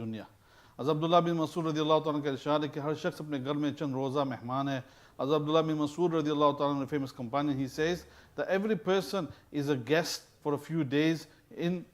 दुनिया। हज़रत अब्दुल्लाह बिन मसूद रज़ियल्लाहु ताला का इरशाद है कि हर शख्स अपने घर में चंद रोज़ा मेहमान है। हज़रत अब्दुल्लाह बिन मसूद रज़ियल्लाहु ताला, a famous companion, he says that every person is a guest for a few days in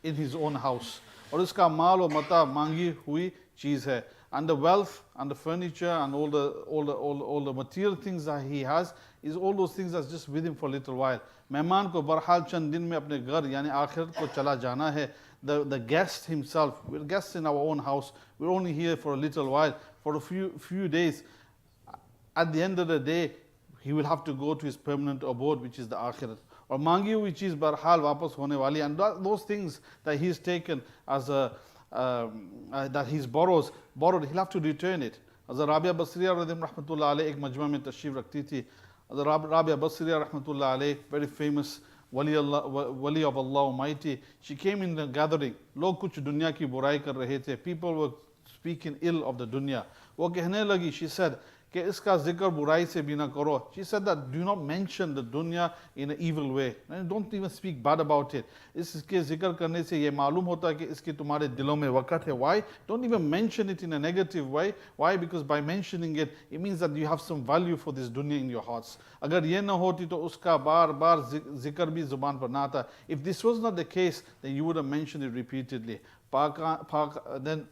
his own house. और उसका माल और मता मांगी हुई चीज़ है. And the wealth and the furniture and all the material things that he has is all those things that's just with him for a little while. मेहमान को बहरहाल चंद दिन में अपने घर यानी आखिरत को चला जाना है. The guest himself, we're guests in our own house. We're only here for a little while, for a few days. At the end of the day, he will have to go to his permanent abode, which is the akhirat. और मांगी हुई चीज़ बहरहाल वापस होने वाली. And those things that he's taken as that he's borrowed, he'll have to return it. हज़रत राबिया बसरिया रहमतुल्लाह अलैह एक मजमा में तशरीफ रखती थी. हज़रत राबिया बसरिया रहमतुल्लाह अलैह, very famous wali of Allah Almighty, she came in the gathering. लोग कुछ दुनिया की बुराई कर रहे थे. People were speaking ill of the dunya. वो कहने लगी, she said, कि इसका जिक्र बुराई से भी ना करो. She said that do not mention the dunya in an evil way. Don't even speak bad about it. इसके जिक्र करने से ये मालूम होता है कि इसकी तुम्हारे दिलों में वक़्त है. Why? Don't even mention it in a negative way. Why? Because by mentioning it, it means that you have some value for this dunya in your hearts. अगर ये ना होती तो उसका बार बार जिक्र भी जुबान पर ना आता. If this was not the case, then you would have mentioned it repeatedly. Then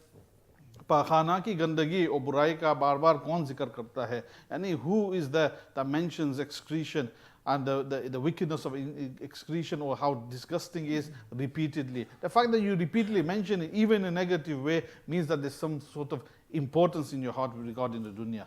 पाखाना की गंदगी और बुराई का बार बार कौन जिक्र करता है? यानी who is that mentions excretion and the wickedness of excretion, or how disgusting it is repeatedly. The fact that you repeatedly mention it, even in a negative way, means that there's some sort of importance in your heart regarding the dunya.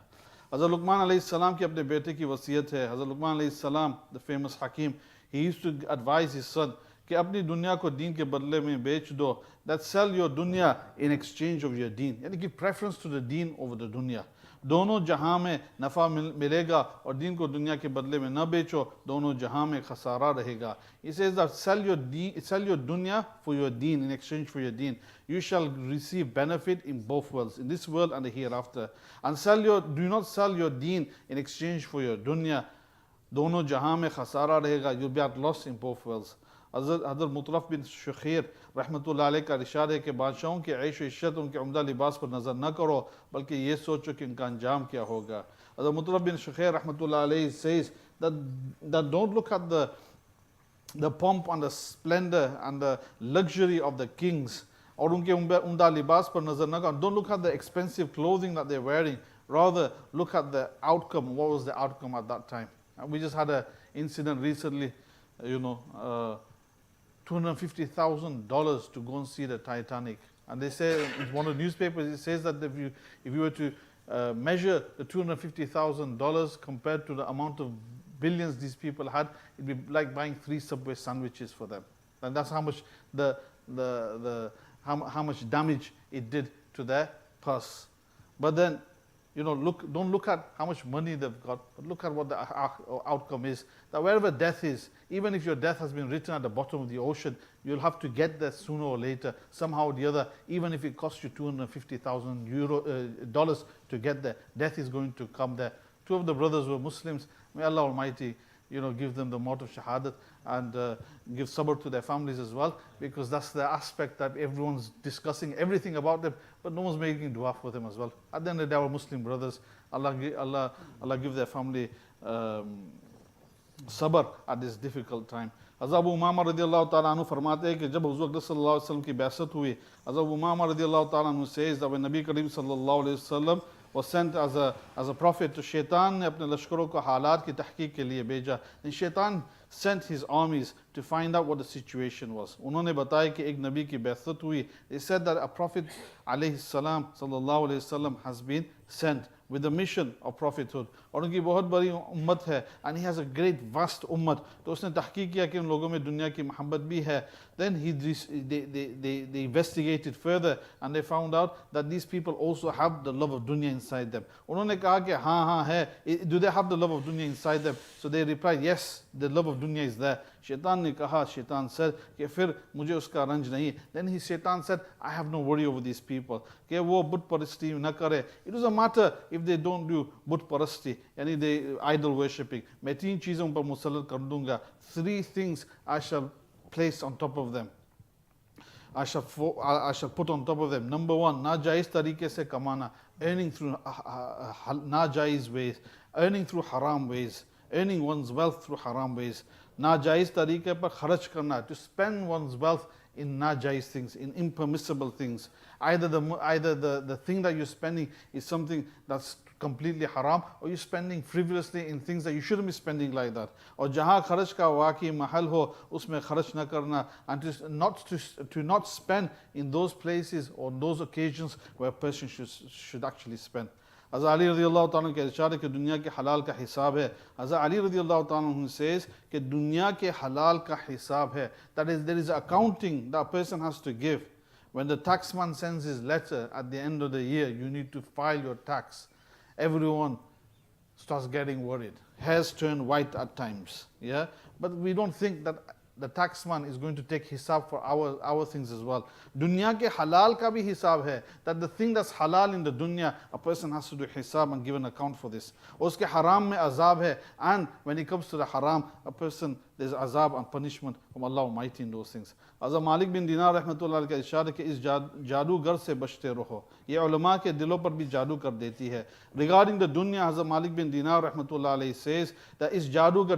Hazrat Luqman alayhi salam की अपने बेटे की वसीयत है. Hazrat Luqman alayhi salam, the famous Hakim, he used to advise his son कि अपनी दुनिया को दीन के बदले में बेच दो. That sell your dunya in exchange of your deen. यानी give preference to the deen over the dunya. दोनों जहां में नफ़ा मिलेगा और दीन को दुनिया के बदले में न बेचो, दोनों जहां में खसारा रहेगा. He says that sell your dunya for your deen, in exchange for your deen. You shall receive benefit in both worlds, in this world and the hereafter. And do not sell your deen in exchange for your dunya. दोनों जहां में खसारा रहेगा. You'll be at loss in both worlds. हज़रत मुतरफ बिन शुखैर रहमतुल्लाह अलैह का इरशाद है कि बादशाहों की ऐश व इश्शत उनके उम्दा लिबास पर नज़र न करो, बल्कि ये सोचो कि इनका अंजाम क्या होगा. हज़रत मुतरफ बिन शुखैर रहमतुल्लाह अलैह says that don't look at the pomp and the splendor and the luxury of the kings, और उनके उम्दा लिबास पर नज़र न करो. Don't look at the expensive clothing that they're wearing, rather look at the outcome. What was the outcome at that time? And we just had an incident recently, $250,000 to go and see the Titanic. And they say, in one of the newspapers, it says that if you were to measure the $250,000 compared to the amount of billions these people had, it'd be like buying 3 Subway sandwiches for them. And that's how much how much damage it did to their purse. But then, don't look at how much money they've got, but look at what the outcome is. That wherever death is, even if your death has been written at the bottom of the ocean, you'll have to get there sooner or later, somehow or the other. Even if it costs you $250,000 to get there, death is going to come there. 2 of the brothers were Muslims. May Allah Almighty, give them the mort of shahadat and give sabr to their families as well, because that's the aspect that everyone's discussing everything about them, but no one's making dua for them as well. At the end of the day, our Muslim brothers, Allah give their family sabr at this difficult time. Hazrat Abu Umama radiallahu ta'ala anhu फरमाते हैं कि जब हुज़ूर अक़दस सल्लल्लाहु अलैहि वसल्लम की बैसत हुई, Hazrat Abu Umama radiallahu ta'ala anhu says that when Nabi Kareem sallallahu alaihi wasallam was sent as a prophet, to Shaitan ने अपने लश्करों को हालात की तहकीक के लिए भेजा. And Shaitan sent his armies to find out what the situation was. उन्होंने बताया कि एक नबी की बैसत हुई. They said that a prophet alayhi salam sallallahu alayhi wasallam has been sent with the mission of prophethood, और उनकी बहुत बड़ी उम्मत है, and he has a great vast उम्मत. तो उसने तहकीक किया कि उन लोगों में दुनिया की मोहब्बत भी है. Then they investigated further and they found out that these people also have the love of dunya inside them. उन्होंने कहा कि हाँ है, do they have the love of dunya inside them? So they replied, yes, the love of dunya is there. शैतान ने कहा, शैतान said कि फिर मुझे उसका रंज नहीं. Then शैतान said, I have no worry over these people, कि वो बुत परस्ती न करे. It doesn't matter if they don't do बुत परस्ती, यानी they idol worshipping. मैं 3 चीज़ों पर मुसल्लत कर दूंगा. 3 things I shall place on top of them. I shall put on top of them. Number one, najaiz tariqe se kamana, earning through najaiz ways, earning through haram ways, earning one's wealth through haram ways. Najaiz tariqe par kharach karna, to spend one's wealth in najaiz things, in impermissible things. Either the thing that you're spending is something that's completely haram, or you're spending frivolously in things that you shouldn't be spending like that. Or jahan kharach ka waqi mahal ho, usme kharach na karna, and to not spend in those places or those occasions where a person should actually spend. As Ali radiallahu ta'ala ke irshad hai ki dunya ke halal ka hisab hai. As Ali radiallahu ta'ala says कि दुनिया के हलाल का हिसाब है. That is, there is accounting that a person has to give. When the taxman sends his letter at the end of the year, you need to file your tax. Everyone starts getting worried. Hairs turn white at times. Yeah, but we don't think that the taxman is going to take hisab for our things as well. Dunya ke halal ka bhi hisab hai, that the thing that's halal in the dunya, a person has to do hisab and give an account for this. Uske haram mein azab hai, and when it comes to the haram, a person, there's azab and punishment from Allah Almighty in those things. Azam Malik bin Dinar rahmatullah ka irshad ke is jadugar se bachte raho. Ye ulama ke dilon par bhi jadoo kar deti hai. Regarding the dunya, Hazrat Malik bin Dinar rahmatullah alayhi says that is jadugar,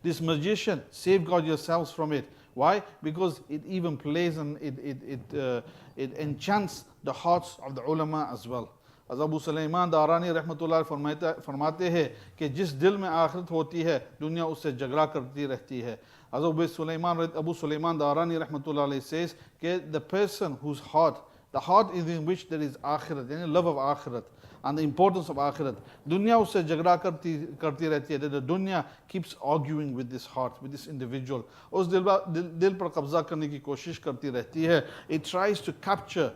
this magician, safeguard yourselves from it. Why? Because it even plays and it enchants the hearts of the ulama as well. As Abu Sulaiman Darani rahmatullah फरमाते हैं कि जिस दिल में आखिरत होती है, दुनिया उससे झगड़ा करती रहती है. As Abu Sulaiman Darani rahmatullah says कि the person whose heart, the heart is in which there is akhirat, any love of akhirat and the importance of akhirat, dunya usse jagda karti rehti hai. The dunya keeps arguing with this heart, with this individual. Us dil par qabza karne ki koshish karti rehti hai. It tries to capture,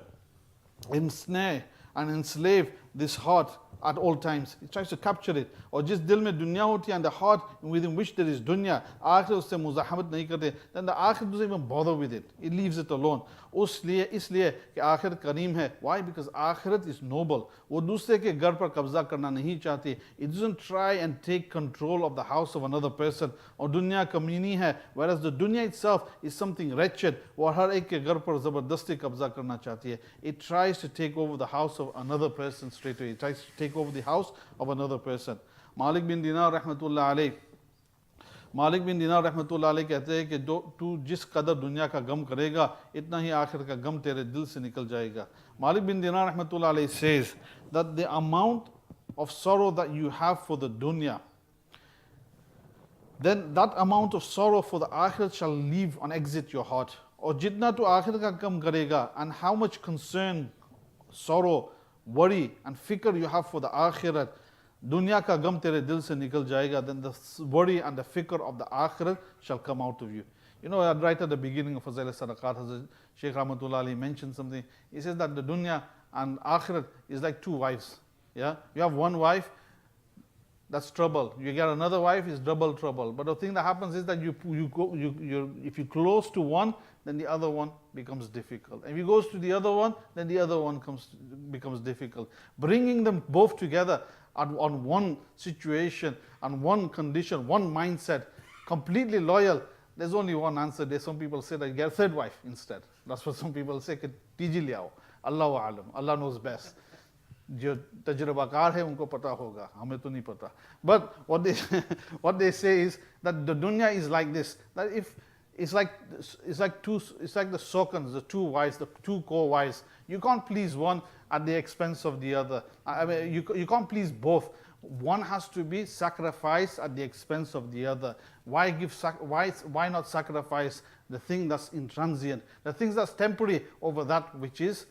ensnare and enslave this heart at all times. It tries to capture it. Or jis dil mein dunya hoti hai and the heart within which there is dunya, akhir usse muzahamat nahi karte, then the akhir doesn't even bother with it. It leaves it alone. इसलिए कि आखिरत करीम है. Why? Because आखिरत is noble. वो दूसरे के घर पर कब्जा करना नहीं चाहती. It doesn't try and take control of the house of another person. और दुनिया कमीनी है, whereas the dunya itself is something wretched. वो हर एक के घर पर ज़बरदस्ती कब्जा करना चाहती है. It tries to take over the house of another person straight away. It tries to take over the house of another person. Malik bin Dinar rahmatullah alayh कहते हैं कि तू जिस कदर दुनिया का गम करेगा, इतना ही आखिर का गम तेरे दिल से निकल जाएगा. Malik bin Dinar rahmatullah alayhi says that the amount of sorrow that you have for the dunya, then that amount of sorrow for the akhirat shall leave and exit your heart. और जितना तू आखिर का गम करेगा, and how much concern, sorrow, worry and fikr you have for the akhirat, दुनिया का गम तेरे दिल से निकल जाएगा, then the worry and the fikr of the akhirat shall come out of you. You know, right at the beginning of Fazail Sadaat, Shaykh Rahmatullah Ali mentioned something. He says that the dunya and akhirat is like two wives. Yeah, you have one wife, that's trouble. You get another wife, is double trouble. But the thing that happens is that if you close to one, then the other one becomes difficult. If you goes to the other one, then the other one becomes difficult. Bringing them both together on one situation, on one condition, one mindset, completely loyal, there's only one answer. There's some people say that you get a third wife instead. That's what some people say, कि तीजी ले आओ, Allahu alam, Allah knows best. जो तजुर्बाकार है उनको पता होगा, हमें तो नहीं पता. But what they say is that the dunya is like this, that if it's like the sokans, the two wives, the two co-wives. You can't please one at the expense of the other. I mean, you can't please both. One has to be sacrificed at the expense of the other. Why not sacrifice the thing that's intransient, the things that's temporary over that which is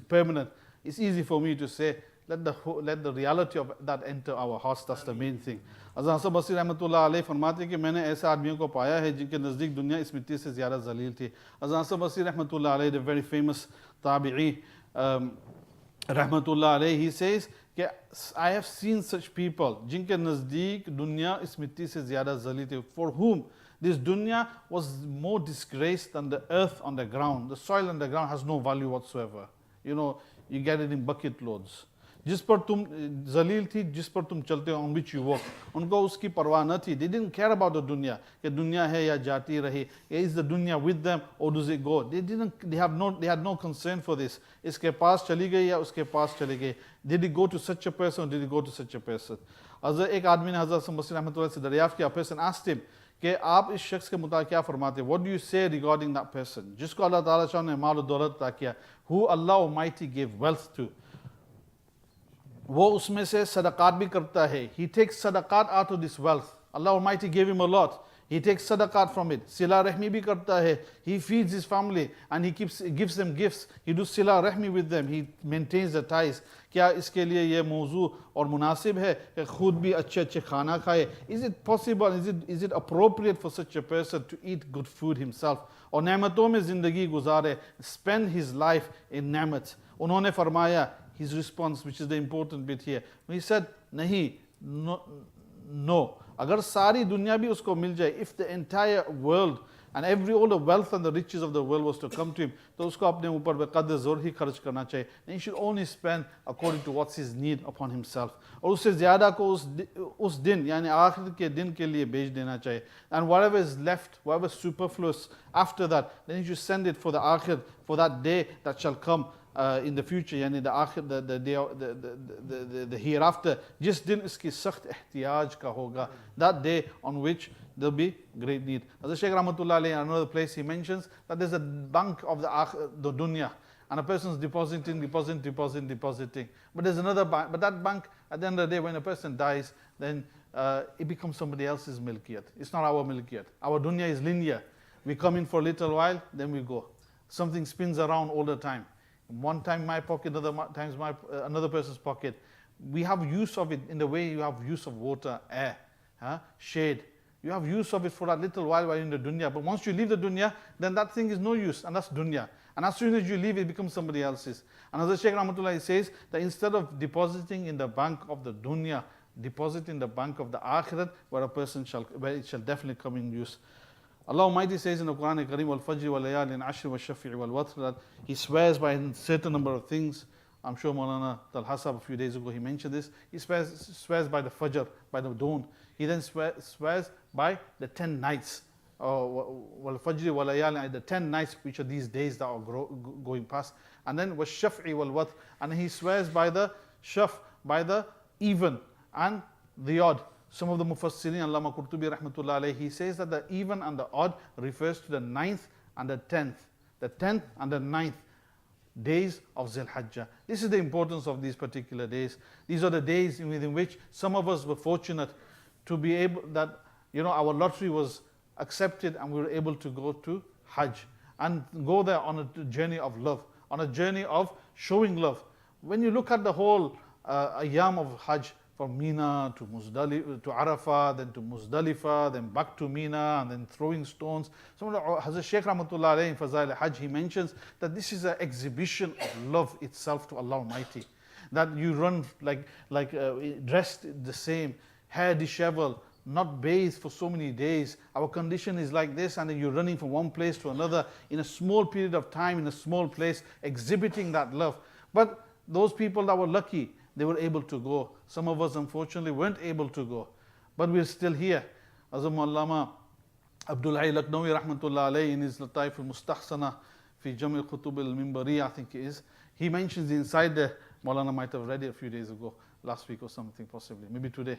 permanent? It's easy for me to say, let the reality of that enter our hearts. That's the main thing. Hazrat Hasan Basri rahmatullah alayhi फरमाते हैं कि मैंने ऐसे आदमियों को पाया है जिनके नज़दीक दुनिया इस मिट्टी से ज़्यादा ज़लील थी. Hazrat Hasan Basri rahmatullah alayhi, the very famous tabi'i rahmatullah alayhi, he says कि I have seen such people जिनके नज़दीक दुनिया इस मिट्टी से ज़्यादा ज़लील थी, for whom this dunya was more disgraced than the earth on the ground. The soil on the ground has no value whatsoever. You know, you get it in bucket loads. जिस पर तुम जलील थी, जिस पर तुम चलते हो, on which you walk. उनको उसकी परवाह न थी. They didn't care about the dunya, कि दुनिया है या जाती रही. Is the dunya with them or does it go? They had no concern for this. इसके पास चली गई या उसके पास चली गई. Did it go to such a person or did it go to such a person? एक आदमी ने हज़रत मसीह रहमतुल्लाह से दरियाफ़्त किया. A person asked him कि आप इस शख्स के मुताबिक क्या फरमाते हैं? What do you say regarding that person? जिसको अल्लाह ताला शाह ने माल और दौलत अता किया. Who Allah Almighty gave wealth to. वो उसमें से सदक़ात भी करता है. He takes sadaqat out of this wealth. Allah Almighty gave him a lot. He takes sadaqat from it. Sila rahmi भी करता है. He feeds his family and he gives them gifts. He does sila rahmi with them. He maintains the ties. क्या इसके लिए ये मौजू और मुनासिब है कि खुद भी अच्छे अच्छे खाना खाए? Is it possible? Is it appropriate for such a person to eat good food himself? और नेमतों में ज़िंदगी गुजारे. Spend his life in नेमत. उन्होंने फरमाया, his response, which is the important bit here. He said, nahi, no. Agar sari dunya bhi usko mil jaye, if the entire world and all the wealth and the riches of the world was to come to him, to usko apne upar beqadr zor hi kharch karna chahiye. And he should only spend according to what's his need upon himself. और उससे ज़्यादा को उस दिन यानी आखिर के दिन के लिए बेच देना चाहिए. And whatever is left, whatever superfluous after that, then he should send it for the akhir, for that day that shall come in the future, yani the akhir, the day, the hereafter. Jis din iski sakht ihtiyaj ka hoga, that day on which there'll be great need. As Shaykh Rahmatullah alayhi, another place he mentions that there's a bank of the dunya, and a person's depositing. But there's another bank, but that bank, at the end of the day, when a person dies, then it becomes somebody else's milkiyat. It's not our milkiyat. Our dunya is linear. We come in for a little while, then we go. Something spins around all the time. One time my pocket, other times another person's pocket. We have use of it in the way you have use of water, air, shade. You have use of it for a little while in the dunya. But once you leave the dunya, then that thing is no use, and that's dunya. And as soon as you leave, it becomes somebody else's. And as Shaykh Rahmatullah says, that instead of depositing in the bank of the dunya, deposit in the bank of the akhirat, where it shall definitely come in use. Allah Almighty says in the Quran Kareem, wal fajr wal layalin ashr wal shafi'i wal watr, that He swears by a certain number of things. I'm sure Maulana Talhasab a few days ago he mentioned this. He swears by the fajr, by the dawn. He then swears by the 10 nights. Wal fajr wal layalin, the 10 nights, which are these days that are going past. And then was shafi'i wal watr, and he swears by the shaf, by the even and the odd. Some of the Mufassirin, Allama Qurtubi rahmatullah alayhi, he says that the even and the odd refers to the 9th and the 10th. The 10th and the 9th days of Zil Hajjah. This is the importance of these particular days. These are the days within which some of us were fortunate to be able, that our lottery was accepted and we were able to go to Hajj and go there on a journey of love, on a journey of showing love. When you look at the whole ayyam of Hajj, from Mina to Arafah, then to Muzdalifah, then back to Mina, and then throwing stones. Hazrat Shaykh Rahmatullah alayhi in Fazail Hajj, he mentions that this is an exhibition of love itself to Allah Almighty. That you run dressed the same, hair disheveled, not bathed for so many days. Our condition is like this, and then you're running from one place to another in a small period of time, in a small place, exhibiting that love. But those people that were lucky, they were able to go. Some of us, unfortunately, weren't able to go. But we're still here. Azam Allama Abdul Hayy Laknawi rahmatullah alayhi in his Lataif al-Mustahsana fi Jam' al-Khutub al-Minbari, I think it is, he mentions inside there, Maulana might have read it a few days ago, last week or something possibly, maybe today.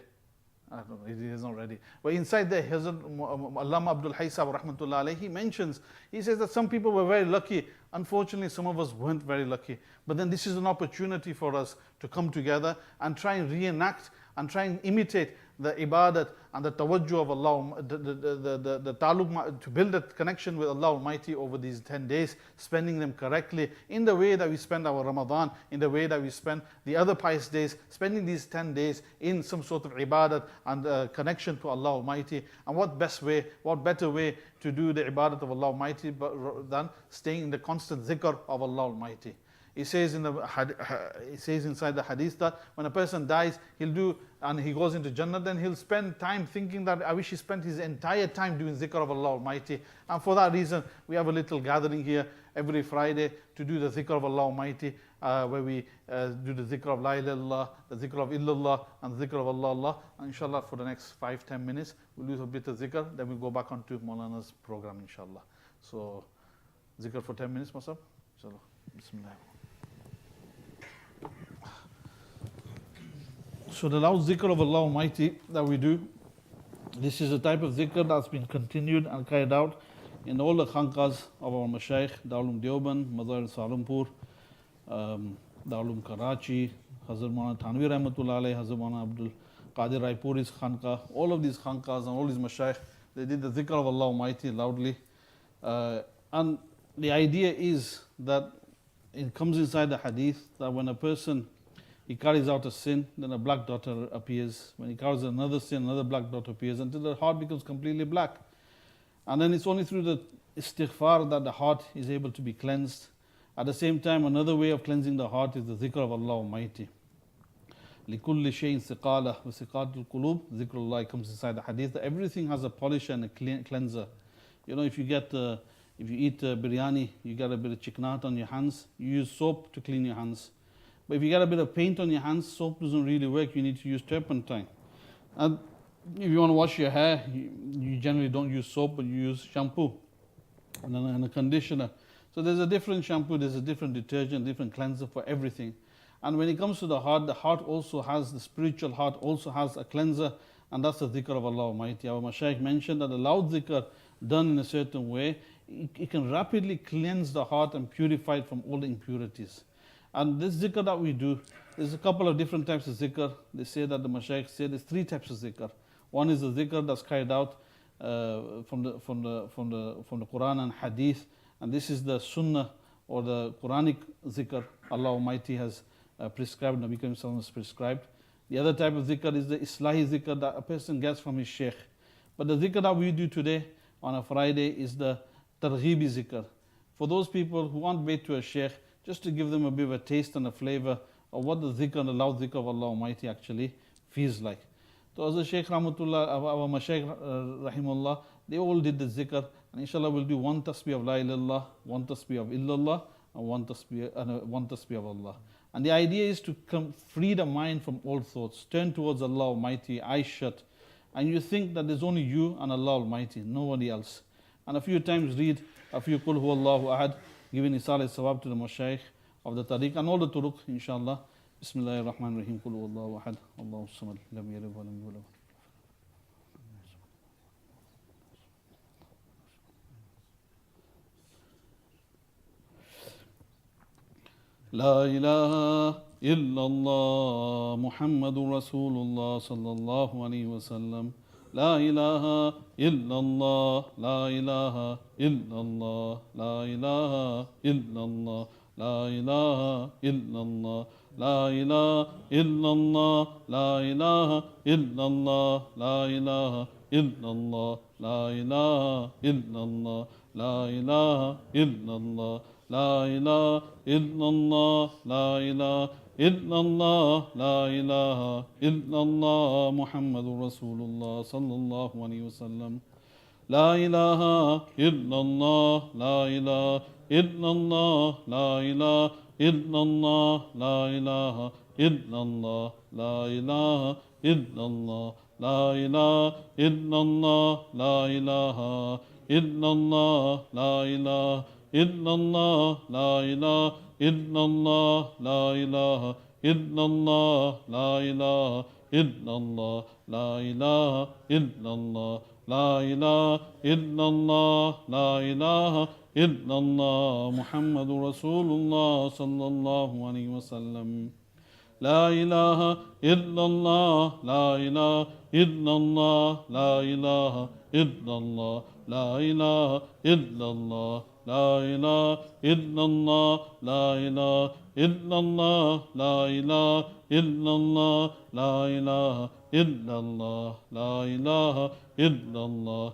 I don't know, it is not ready. But inside there, Allama Abdul Hayy Sahib rahmatullah alayhi, he mentions, he says that some people were very lucky. Unfortunately, some of us weren't very lucky. But then this is an opportunity for us to come together and try and reenact and try and imitate the ibadat and the tawajjuh of Allah, the ta'alluq, to build a connection with Allah Almighty over these 10 days, spending them correctly in the way that we spend our Ramadan, in the way that we spend the other pious days, spending these 10 days in some sort of ibadat and connection to Allah Almighty. And what better way to do the ibadat of Allah Almighty than staying in the constant dhikr of Allah Almighty. He says he says inside the hadith that when a person dies, and he goes into Jannah, then he'll spend time thinking that I wish he spent his entire time doing zikr of Allah Almighty. And for that reason, we have a little gathering here every Friday to do the zikr of Allah Almighty, where we do the zikr of La ilaha illallah, the zikr of illallah, and the zikr of Allah. And inshallah, for the next 5-10 minutes, we'll do a bit of zikr, then we'll go back onto Maulana's program, inshallah. So, zikr for 10 minutes, Masab. Inshallah. Bismillah. So the loud zikr of Allah Almighty that we do, this is a type of zikr that's been continued and carried out in all the khanqas of our Mashaykh, Darul Deoband, Mazair Salampur, Darul Karachi, Hazrat Maulana Thanvi Rahmatullah Alayhi, Hazrat Maulana Abdul Qadir Raipuri's khanqa. All of these khanqas and all these Mashaykh, they did the zikr of Allah Almighty loudly. And the idea is that it comes inside the hadith that when a person he carries out a sin, then a black dot appears. When he carries another sin, another black dot appears until the heart becomes completely black. And then it's only through the istighfar that the heart is able to be cleansed. At the same time, another way of cleansing the heart is the zikr of Allah Almighty. لِكُلِّ شَيْءٍ سِقَالَةٍ وَسِقَالَةُ الْقُلُوبِ Zikrullah comes inside the hadith that everything has a polish and a cleanser. You know, if you eat biryani, you get a bit of chiknat on your hands, you use soap to clean your hands. But if you get a bit of paint on your hands, soap doesn't really work, you need to use turpentine. And if you want to wash your hair, you generally don't use soap, but you use shampoo and a conditioner. So there's a different shampoo, there's a different detergent, different cleanser for everything. And when it comes to the heart also has, the spiritual heart also has a cleanser, and that's the dhikr of Allah Almighty. Our Mashaykh mentioned that the loud dhikr done in a certain way, it can rapidly cleanse the heart and purify it from all the impurities. And this zikr that we do, there's a couple of different types of zikr. They say that the Mashaykh say there's 3 types of zikr. One is the zikr that's carried out from the Quran and Hadith, and this is the Sunnah or the Quranic zikr Allah Almighty has prescribed, Nabi Karim Sallallahu has prescribed. The other type of zikr is the Islahi zikr that a person gets from his Shaykh. But the zikr that we do today on a Friday is the Targhibi zikr. For those people who want to wait to a Shaykh, just to give them a bit of a taste and a flavor of what the zikr and the loud zikr of Allah Almighty actually feels like. So as the Shaykh Rahmatullah, our Mashaykh Rahimullah, they all did the zikr, and inshallah we'll do 1 tasbih of La ilallah, 1 tasbih of illallah, and 1 tasbih of Allah. And the idea is to free the mind from all thoughts, turn towards Allah Almighty, eyes shut, and you think that there's only you and Allah Almighty, nobody else. And a few times read a few Qul Huwallahu Ahad, giving Isal al-Sawab to the Mashaykh of the Tariq and all the Turuq, inshallah. Bismillahir Rahmanir Rahim. Qul Huwallahu Ahad, Allahu Samad, lam yalid wa lam yulad. La ilaha illallah Muhammadur Rasulullah sallallahu alayhi wa sallam. La ilaha illallah, la ilaha illallah, la ilaha illallah, la ilaha illallah, la ilaha illallah, la ilaha illallah, la ilaha illallah, la ilaha illallah, la ilaha illallah, la ilaha illallah, la ilaha illallah, la ilaha illallah Muhammadur Rasulullah sallallahu alayhi wa sallam. La ilaha illallah, la ilaha illallah, la ilaha illallah, la ilaha illallah, la ilaha illallah, la ilaha illallah, la ilaha illallah, la ilaha illallah, la ilaha illallah, la ilaha illallah, la ilaha illallah, la ilaha illallah, la ilaha illallah, la ilaha illallah Muhammadur Rasulullah sallallahu alayhi wa sallam. La ilaha illallah, la ilaha illallah, la ilaha illallah, la ilaha illallah, la ilaha illallah, la ilaha illallah, la ilaha illallah, la ilaha illallah, la ilaha illallah,